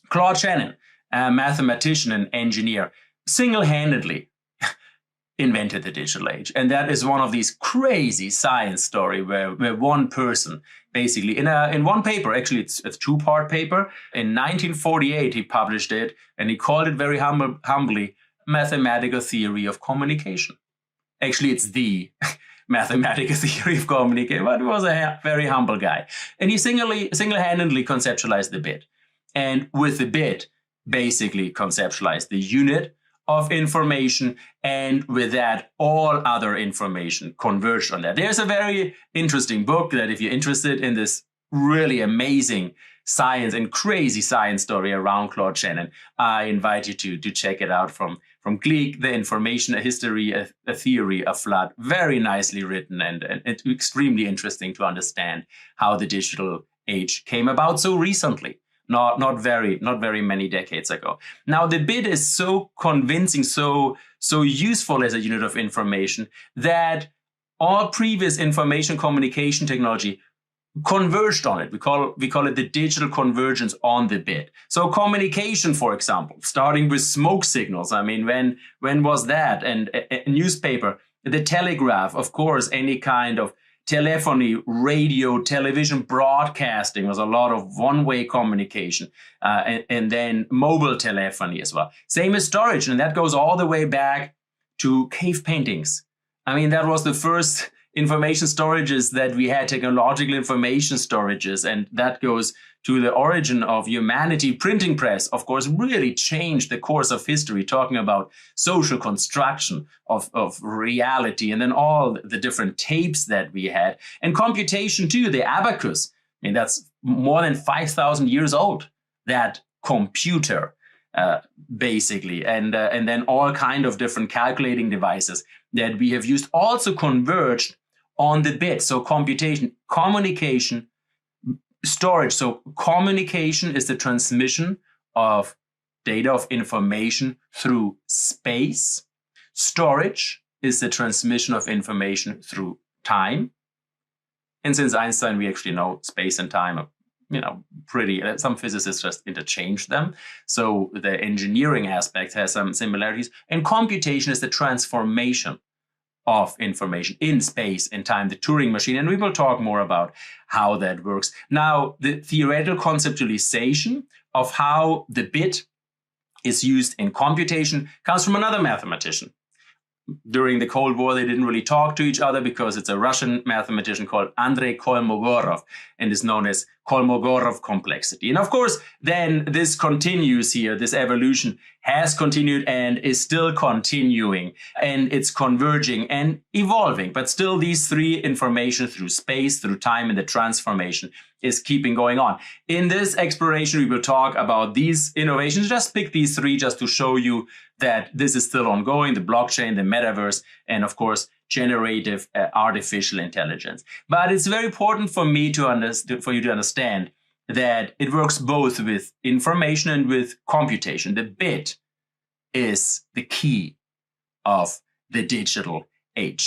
Claude Shannon, a mathematician and engineer, single-handedly invented the digital age. And that is one of these crazy science stories where one person basically in one paper, actually it's a two-part paper, in 1948 he published it, and he called it very humbly mathematical theory of communication. Actually, it's the mathematical theory of communication, but he was a very humble guy. And he single-handedly conceptualized the bit. And with the bit, basically conceptualized the unit of information, and with that, all other information converged on that. There's a very interesting book that if you're interested in this really amazing science and crazy science story around Claude Shannon, I invite you to check it out from Clique, The Information, a History, a Theory, a Flood. Very nicely written, and it's extremely interesting to understand how the digital age came about so recently. Not very many decades ago. Now, the bit is so convincing, so useful as a unit of information that all previous information communication technology converged on it. We call it the digital convergence on the bit. So communication, for example, starting with smoke signals. I mean, when was that? And a newspaper, the telegraph, of course, any kind of telephony, radio, television broadcasting was a lot of one-way communication, and then mobile telephony as well. Same as storage, and that goes all the way back to cave paintings. I mean, that was the first information storages that we had, technological information storages, and that goes to the origin of humanity. Printing press, of course, really changed the course of history, talking about social construction of reality, and then all the different tapes that we had. And computation too, the abacus. I mean, that's more than 5,000 years old, that computer, basically. And then all kind of different calculating devices that we have used also converged on the bit. So computation, communication, storage. So communication is the transmission of data, of information through space. Storage is the transmission of information through time. And since Einstein, we actually know space and time are, pretty, some physicists just interchange them. So the engineering aspect has some similarities. And computation is the transformation of information in space and time, the Turing machine. And we will talk more about how that works. Now, the theoretical conceptualization of how the bit is used in computation comes from another mathematician. During the Cold War, they didn't really talk to each other because it's a Russian mathematician called Andrei Kolmogorov, and is known as Kolmogorov complexity. And of course, then this continues here. This evolution has continued and is still continuing, and it's converging and evolving. But still, these three information through space, through time, and the transformation is keeping going on. In this exploration, we will talk about these innovations. Just pick these three just to show you that this is still ongoing: the blockchain, the metaverse, and of course, generative artificial intelligence. But it's very important for me for you to understand that it works both with information and with computation. The bit is the key of the digital age.